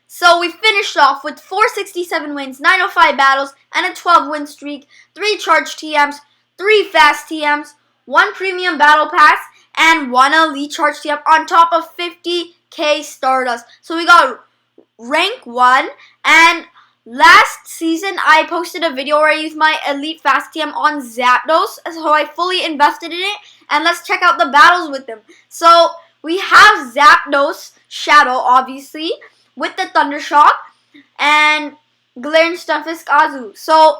So we finished off with 467 wins, 905 battles, and a 12-win streak, 3 charge TMs, 3 fast TMs, 1 premium battle pass, and 1 elite charge TM on top of 50k Stardust. So we got rank 1, and last season I posted a video where I used my elite fast TM on Zapdos, so I fully invested in it, and let's check out the battles with them. So we have Zapdos Shadow, obviously, with the Thunder Shock, and Galarian Stunfisk Azu. So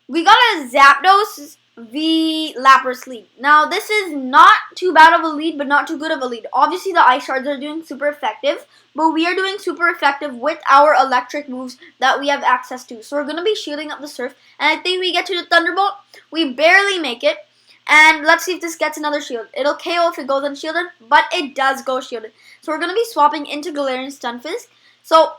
we got a Zapdos v Lapras lead. Now this is not too bad of a lead, but not too good of a lead. Obviously the Ice Shards are doing super effective, but we are doing super effective with our electric moves that we have access to. So we're going to be shielding up the Surf, and I think we get to the Thunderbolt. We barely make it. And let's see if this gets another shield. It'll KO if it goes unshielded, but it does go shielded. So we're going to be swapping into Galarian Stunfisk. So,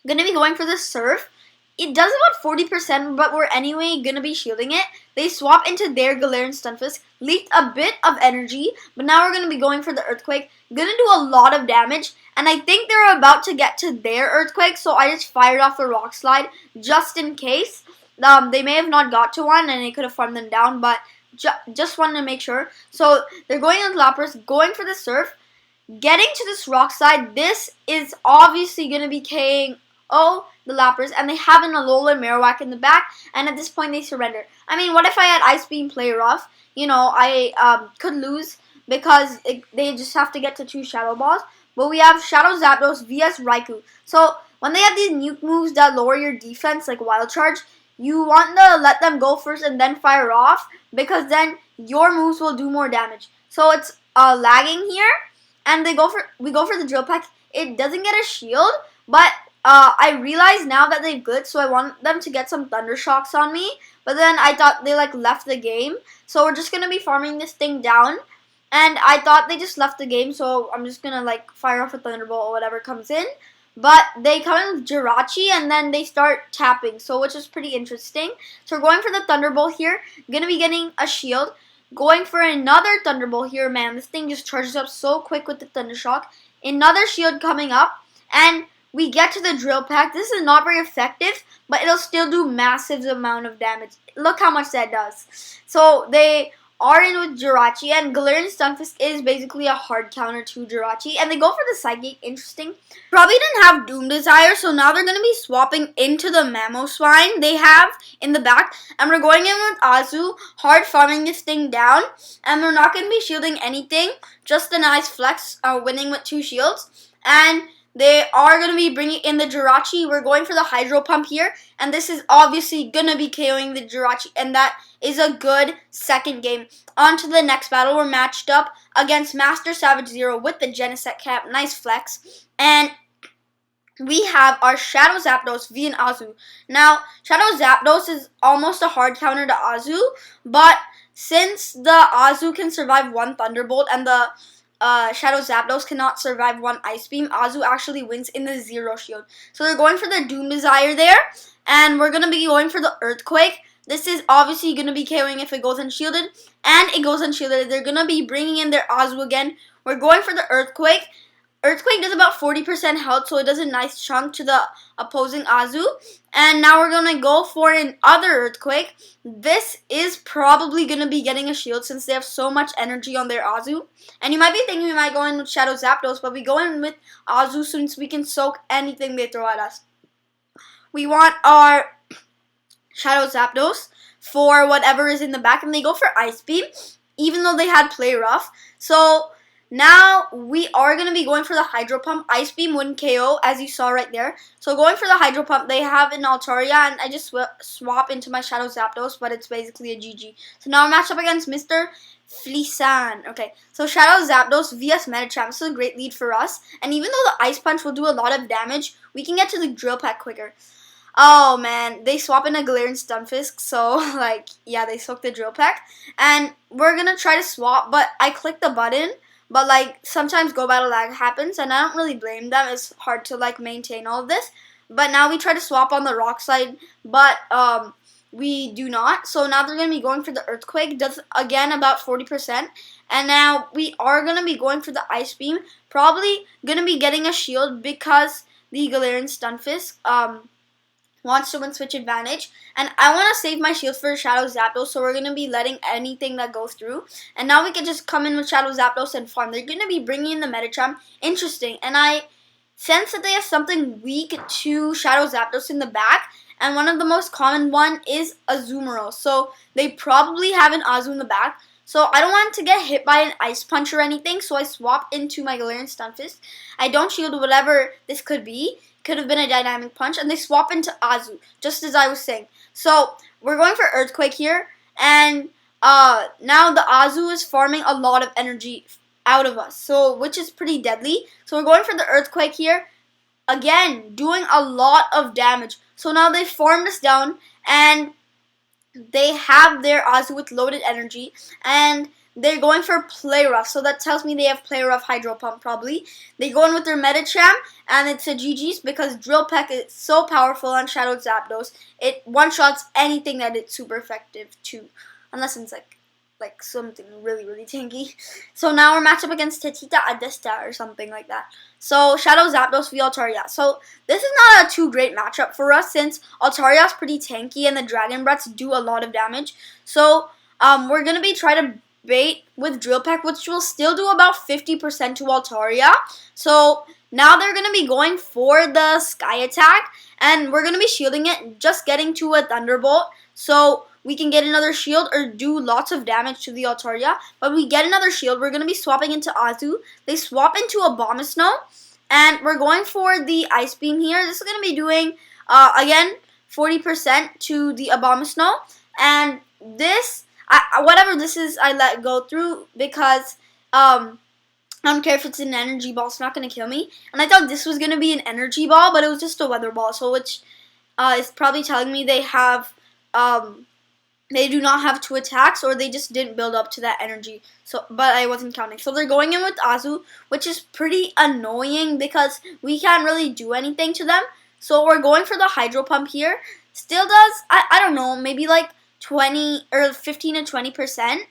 going to be going for the Surf. It does about 40%, but we're anyway going to be shielding it. They swap into their Galarian Stunfisk, leaked a bit of energy, but now we're going to be going for the Earthquake. Going to do a lot of damage, and I think they're about to get to their Earthquake, so I just fired off the Rock Slide just in case. They may have not got to one, and they could have farmed them down, but just wanted to make sure. So they're going on Lapras, going for the Surf, getting to this Rock Slide. This is obviously going to be KO the Lapras, and they have an Alola Marowak in the back, and at this point they surrender. I mean, what if I had Ice Beam play rough? You know, I could lose because they just have to get to 2 Shadow Balls. But we have Shadow Zapdos vs Raikou. So when they have these nuke moves that lower your defense, like Wild Charge, you want to let them go first and then fire off, because then your moves will do more damage. So it's lagging here, and we go for the Drill Peck. It doesn't get a shield, but I realize now that they've glitched, so I want them to get some Thunder Shocks on me. But then I thought they left the game, so we're just gonna be farming this thing down. And I thought they just left the game, so I'm just gonna fire off a Thunderbolt or whatever comes in. But they come in with Jirachi, and then they start tapping, so which is pretty interesting. So we're going for the Thunderbolt here. Gonna be getting a shield. Going for another Thunderbolt here. Man, this thing just charges up so quick with the Thunder Shock. Another shield coming up, and we get to the Drill Pack. This is not very effective, but it'll still do massive amount of damage. Look how much that does. So they are in with Jirachi, and Galarian Stunfisk is basically a hard counter to Jirachi, and they go for the Psychic. Interesting. Probably didn't have Doom Desire, so now they're going to be swapping into the Mamoswine they have in the back, and we're going in with Azu, hard farming this thing down, and we're not going to be shielding anything, just a nice flex, winning with 2 shields, and they are going to be bringing in the Jirachi. We're going for the Hydro Pump here, and this is obviously going to be KOing the Jirachi, and that is a good second game. On to the next battle. We're matched up against Master Savage Zero with the Genesect Cap. Nice flex. And we have our Shadow Zapdos via Azu. Now, Shadow Zapdos is almost a hard counter to Azu, but since the Azu can survive 1 Thunderbolt and the Shadow Zapdos cannot survive 1 Ice Beam, Azu actually wins in the 0 shield. So they're going for the Doom Desire there, and we're going to be going for the Earthquake. This is obviously going to be KOing if it goes unshielded, and it goes unshielded. They're going to be bringing in their Azu again. We're going for the Earthquake. Earthquake does about 40% health, so it does a nice chunk to the opposing Azu. And now we're going to go for another Earthquake. This is probably going to be getting a shield since they have so much energy on their Azu. And you might be thinking we might go in with Shadow Zapdos, but we go in with Azu since we can soak anything they throw at us. We want our Shadow Zapdos for whatever is in the back, and they go for Ice Beam, even though they had Play Rough. So now we are going to be going for the Hydro Pump. Ice Beam wouldn't KO, as you saw right there. So going for the Hydro Pump, they have an Altaria, and I just swap into my Shadow Zapdos, but it's basically a GG. So now we're matched up against Mr. Flisan. Okay, so Shadow Zapdos vs Medicham. This is a great lead for us. And even though the Ice Punch will do a lot of damage, we can get to the Drill Peck quicker. Oh man, they swap in a Galarian Stunfisk, so yeah, they soak the Drill Peck. And we're gonna try to swap, but I clicked the button, but sometimes Go Battle lag happens, and I don't really blame them. It's hard to maintain all of this. But now we try to swap on the Rock Slide, but we do not. So now they're gonna be going for the Earthquake, does again about 40%. And now we are gonna be going for the Ice Beam, probably gonna be getting a shield because the Galarian Stunfisk wants to win switch advantage, and I want to save my shields for Shadow Zapdos, so we're going to be letting anything that goes through, and now we can just come in with Shadow Zapdos and farm. They're going to be bringing in the Medicham. Interesting, and I sense that they have something weak to Shadow Zapdos in the back, and one of the most common one is Azumarill, so they probably have an Azu in the back. So I don't want to get hit by an Ice Punch or anything, so I swap into my Galarian Stunfisk. I don't shield whatever this could be. Could have been a Dynamic Punch, and they swap into Azu, just as I was saying. So we're going for Earthquake here, and now the Azu is farming a lot of energy out of us, so which is pretty deadly. So we're going for the Earthquake here, again doing a lot of damage. So now they farmed us down, and they have their Azu with loaded energy, and they're going for Play Rough, so that tells me they have Play Rough Hydro Pump probably. They go in with their Medicham, and it's a GG's because Drill Peck is so powerful on Shadow Zapdos. It one-shots anything that it's super effective to, unless it's like something really, really tanky. So now we're matched up against Tetita Adesta or something like that. So Shadow Zapdos v Altaria. So this is not a too great matchup for us since Altaria is pretty tanky and the Dragon Breaths do a lot of damage. So we're going to be trying to bait with Drill Peck, which will still do about 50% to Altaria. So now they're going to be going for the Sky Attack, and we're going to be shielding it, just getting to a Thunderbolt, so we can get another shield or do lots of damage to the Altaria. But we get another shield, we're going to be swapping into Azu. They swap into Abomasnow, and we're going for the Ice Beam here. This is going to be doing, again, 40% to the Abomasnow, and this, whatever this is, I let go through because I don't care if it's an energy ball, it's not going to kill me. And I thought this was going to be an energy ball, but it was just a weather ball, so which is probably telling me they have, they do not have 2 attacks, or they just didn't build up to that energy. So, but I wasn't counting. So they're going in with Azu, which is pretty annoying because we can't really do anything to them. So we're going for the Hydro Pump here. Still does, I don't know, maybe like 20 or 15 to 20%,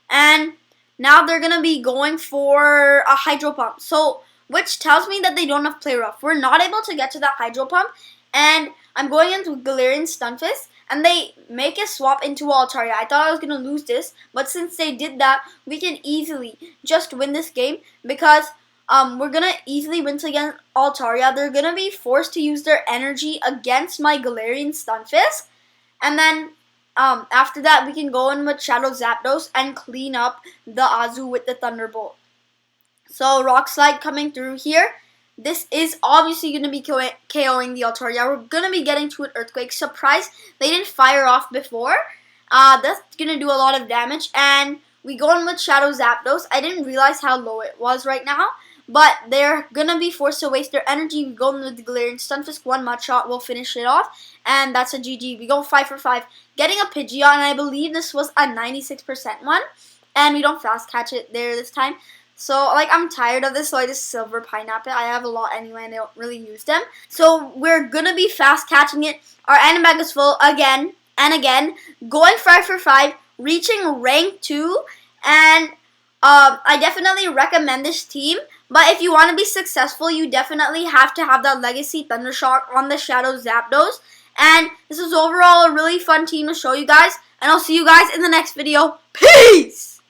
and now they're gonna be going for a Hydro Pump, so which tells me that they don't have Play Rough. We're not able to get to that Hydro Pump, and I'm going into Galarian Stunfisk, and they make a swap into Altaria. I thought I was gonna lose this, but since they did that, we can easily just win this game because we're gonna easily win against Altaria. They're gonna be forced to use their energy against my Galarian Stunfisk, and then after that, we can go in with Shadow Zapdos and clean up the Azu with the Thunderbolt. So Rock Slide coming through here. This is obviously going to be KOing the Altaria. We're going to be getting to an Earthquake. Surprise, they didn't fire off before. That's going to do a lot of damage. And we go in with Shadow Zapdos. I didn't realize how low it was right now, but they're going to be forced to waste their energy. We go in with the Galarian Stunfisk. One Mud Shot will finish it off. And that's a GG. We go 5 for 5. Getting a Pidgeot, and I believe this was a 96% one. And we don't fast catch it there this time. So, like, I'm tired of this, so I just Silver Pineapple it. I have a lot anyway, and I don't really use them. So, we're going to be fast catching it. Our item bag is full again and again. Going 5 for 5. Reaching rank 2. And I definitely recommend this team. But if you want to be successful, you definitely have to have that Legacy Thundershock on the Shadow Zapdos. And this is overall a really fun team to show you guys. And I'll see you guys in the next video. Peace!